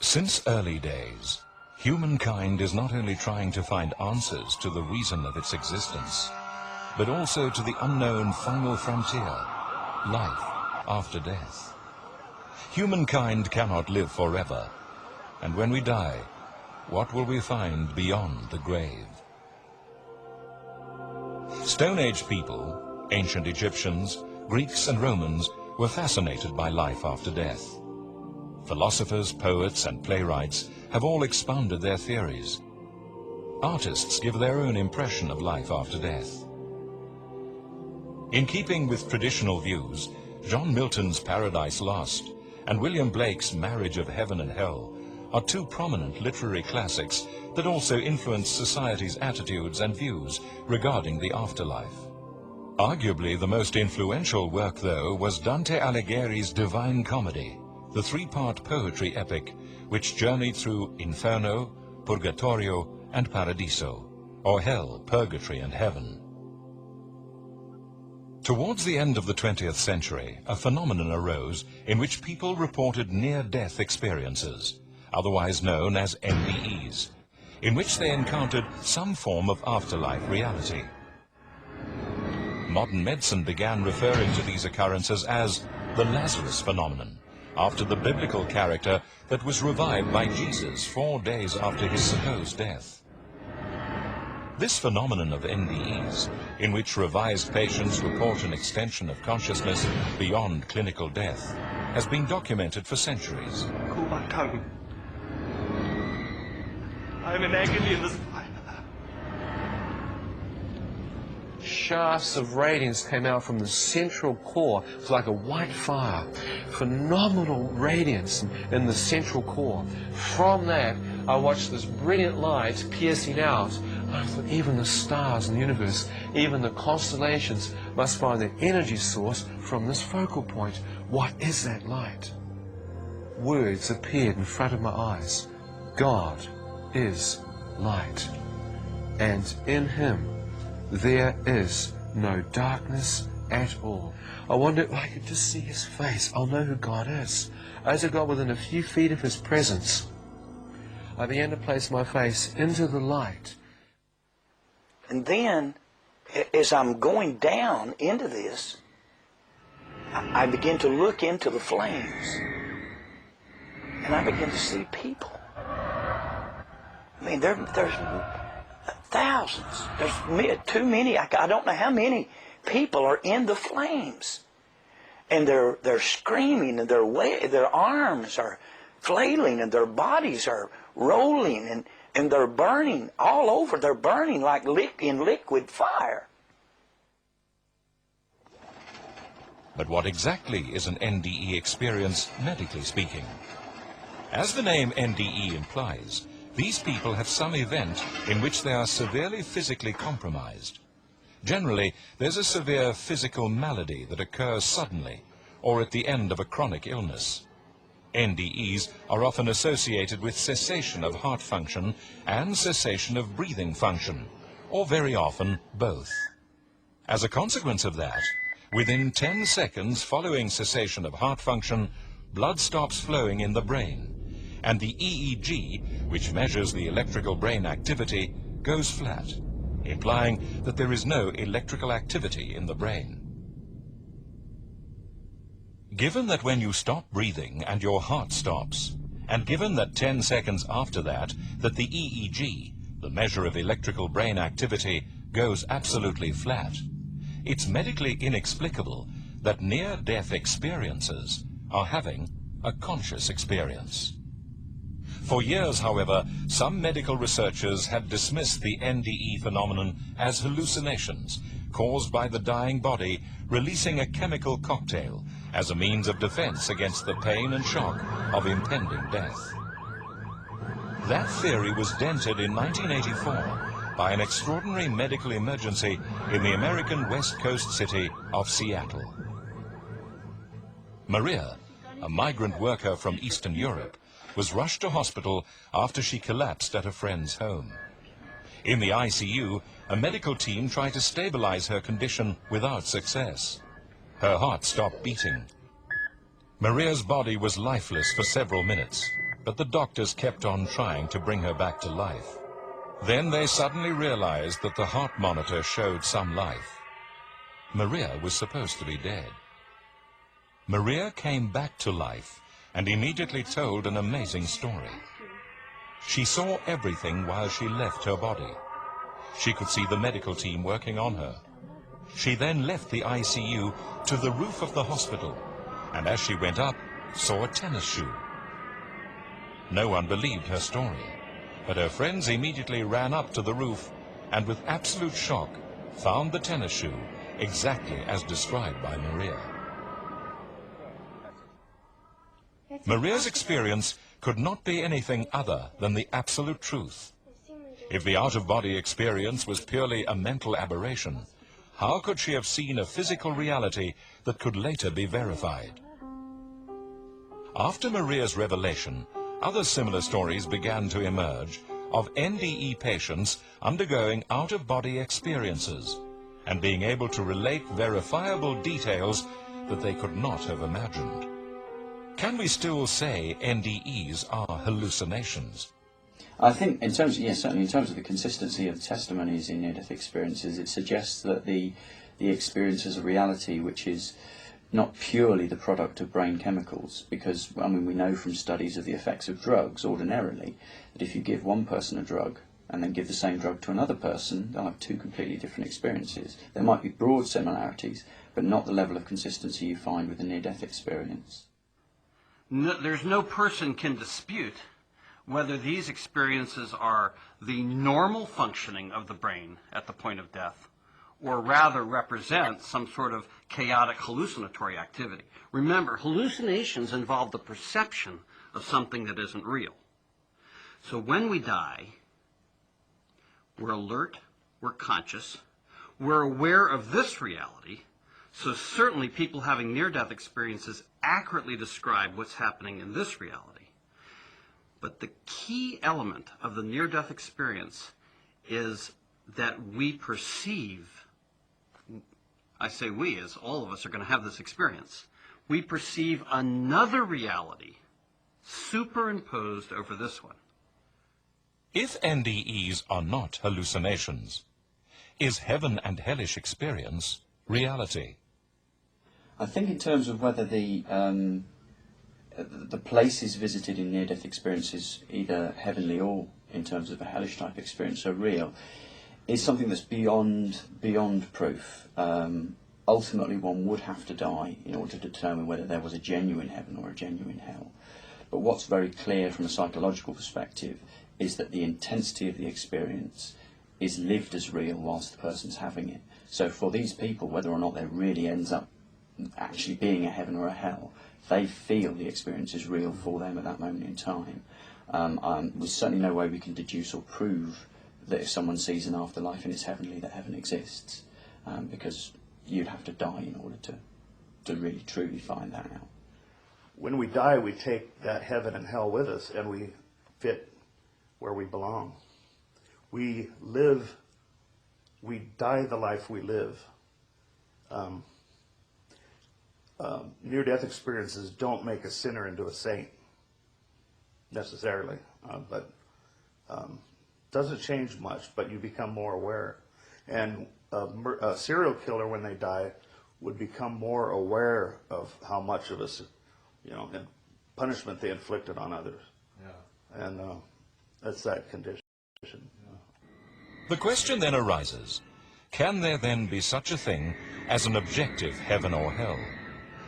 Since early days, humankind is not only trying to find answers to the reason of its existence, but also to the unknown final frontier, life after death. Humankind cannot live forever, and when we die, what will we find beyond the grave? Stone Age people, ancient Egyptians, Greeks and Romans were fascinated by life after death. Philosophers, poets and playwrights have all expounded their theories. Artists give their own impression of life after death. In keeping with traditional views, John Milton's Paradise Lost and William Blake's Marriage of Heaven and Hell are two prominent literary classics that also influence society's attitudes and views regarding the afterlife. Arguably the most influential work, though, was Dante Alighieri's Divine Comedy, the three-part poetry epic which journeyed through Inferno, Purgatorio and Paradiso, or Hell, Purgatory and Heaven. Towards the end of the 20th century, a phenomenon arose in which people reported near-death experiences, otherwise known as NDEs, in which they encountered some form of afterlife reality. Modern medicine began referring to these occurrences as the Lazarus phenomenon, after the biblical character that was revived by Jesus 4 days after his supposed death. This phenomenon of NDEs, in which revised patients report an extension of consciousness beyond clinical death, has been documented for centuries. Cool my tongue. I'm in agony in this. Shafts of radiance came out from the central core. It was like a white fire. Phenomenal radiance in the central core. From that, I watched this brilliant light piercing out. I thought even the stars in the universe, even the constellations, must find their energy source from this focal point. What is that light? Words appeared in front of my eyes. God is light, and in him there is no darkness at all. I wonder if I could just see his face. I'll know who God is. As I got within a few feet of his presence, I began to place my face into the light. And then, as I'm going down into this, I begin to look into the flames. And I begin to see people. I mean, there's thousands. There's too many. I don't know how many people are in the flames. And they're screaming, and their arms are flailing, and their bodies are rolling, and they're burning all over. They're burning like in liquid fire. But what exactly is an NDE experience, medically speaking? As the name NDE implies, these people have some event in which they are severely physically compromised. Generally, there's a severe physical malady that occurs suddenly or at the end of a chronic illness. NDEs are often associated with cessation of heart function and cessation of breathing function, or very often both. As a consequence of that, within 10 seconds following cessation of heart function, blood stops flowing in the brain, and the EEG, which measures the electrical brain activity, goes flat, implying that there is no electrical activity in the brain. Given that when you stop breathing and your heart stops, and given that 10 seconds after that the EEG, the measure of electrical brain activity, goes absolutely flat, it's medically inexplicable that near-death experiencers are having a conscious experience. For years, however, some medical researchers had dismissed the NDE phenomenon as hallucinations caused by the dying body releasing a chemical cocktail as a means of defense against the pain and shock of impending death. That theory was dented in 1984 by an extraordinary medical emergency in the American West Coast city of Seattle. Maria, a migrant worker from Eastern Europe, was rushed to hospital after she collapsed at a friend's home. In the ICU, a medical team tried to stabilize her condition without success. Her heart stopped beating. Maria's body was lifeless for several minutes, but the doctors kept on trying to bring her back to life. Then they suddenly realized that the heart monitor showed some life. Maria was supposed to be dead. Maria came back to life and immediately told an amazing story. She saw everything while she left her body. She could see the medical team working on her. She then left the ICU to the roof of the hospital, and as she went up, saw a tennis shoe. No one believed her story, but her friends immediately ran up to the roof and with absolute shock found the tennis shoe exactly as described by Maria. Maria's experience could not be anything other than the absolute truth. If the out-of-body experience was purely a mental aberration, how could she have seen a physical reality that could later be verified? After Maria's revelation, other similar stories began to emerge of NDE patients undergoing out-of-body experiences and being able to relate verifiable details that they could not have imagined. Can we still say NDEs are hallucinations? I think in terms, yes, certainly in terms of the consistency of testimonies in near-death experiences, it suggests that the experience is a reality which is not purely the product of brain chemicals, because, I mean, we know from studies of the effects of drugs ordinarily that if you give one person a drug and then give the same drug to another person, they'll have two completely different experiences. There might be broad similarities, but not the level of consistency you find with a near-death experience. No, there's no person can dispute whether these experiences are the normal functioning of the brain at the point of death, or rather represent some sort of chaotic hallucinatory activity. Remember, hallucinations involve the perception of something that isn't real. So when we die, we're alert, we're conscious, we're aware of this reality, so certainly people having near-death experiences accurately describe what's happening in this reality. But the key element of the near-death experience is that we perceive, I say we, as all of us are going to have this experience, we perceive another reality superimposed over this one. If NDEs are not hallucinations, is heaven and hellish experience reality? I think in terms of whether the places visited in near-death experiences, either heavenly or in terms of a hellish type experience, are real, is something that's beyond proof. Ultimately, one would have to die in order to determine whether there was a genuine heaven or a genuine hell. But what's very clear from a psychological perspective is that the intensity of the experience is lived as real whilst the person's having it. So for these people, whether or not there really ends up actually being a heaven or a hell, they feel the experience is real for them at that moment in time. There's certainly no way we can deduce or prove that if someone sees an afterlife and it's heavenly, that heaven exists, because you'd have to die in order to really truly find that out. When we die, we take that heaven and hell with us, and we fit where we belong. We die the life we live. Near-death experiences don't make a sinner into a saint, necessarily, but doesn't change much, but you become more aware. And a serial killer, when they die, would become more aware of how much of us, and punishment they inflicted on others. Yeah. And that's that condition. Yeah. The question then arises, can there then be such a thing as an objective heaven or hell?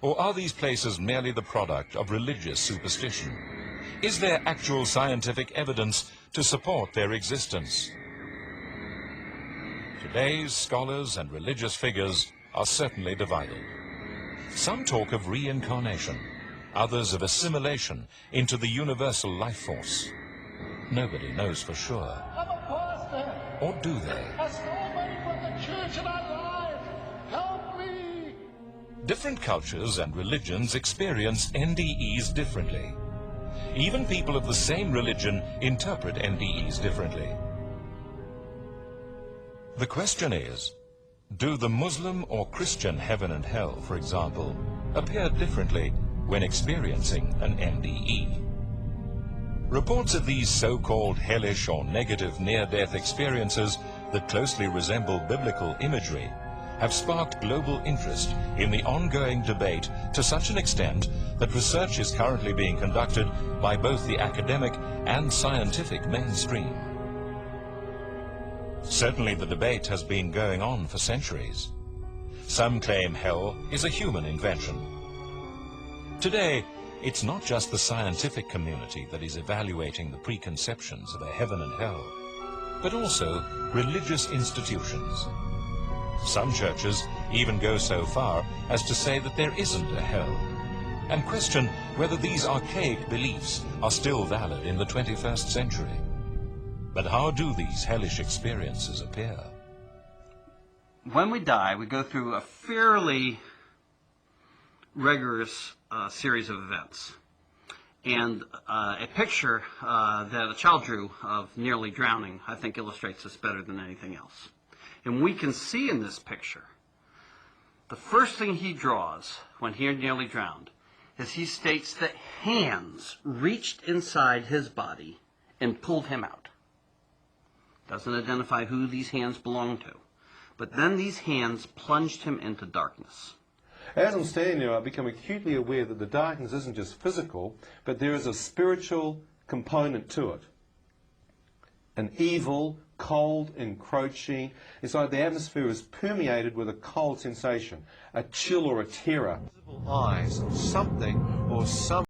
Or are these places merely the product of religious superstition? Is there actual scientific evidence to support their existence? Today's scholars and religious figures are certainly divided. Some talk of reincarnation, others of assimilation into the universal life force. Nobody knows for sure. I'm a pastor. Or do they? I stole money from the church and I lied. Help me. Different cultures and religions experience NDEs differently. Even people of the same religion interpret NDEs differently. The question is, do the Muslim or Christian heaven and hell, for example, appear differently when experiencing an NDE? Reports of these so-called hellish or negative near-death experiences that closely resemble biblical imagery have sparked global interest in the ongoing debate to such an extent that research is currently being conducted by both the academic and scientific mainstream. Certainly the debate has been going on for centuries. Some claim hell is a human invention. Today, it's not just the scientific community that is evaluating the preconceptions of a heaven and hell, but also religious institutions. Some churches even go so far as to say that there isn't a hell, and question whether these archaic beliefs are still valid in the 21st century. But how do these hellish experiences appear? When we die, we go through a fairly rigorous series of events. And a picture that a child drew of nearly drowning, I think, illustrates this better than anything else. And we can see in this picture, the first thing he draws when he nearly drowned is he states that hands reached inside his body and pulled him out. Doesn't identify who these hands belong to. But then these hands plunged him into darkness. As I'm standing there, I become acutely aware that the darkness isn't just physical, but there is a spiritual component to it. An evil, cold, encroaching. It's like the atmosphere is permeated with a cold sensation, a chill or a terror. Eyes of something or some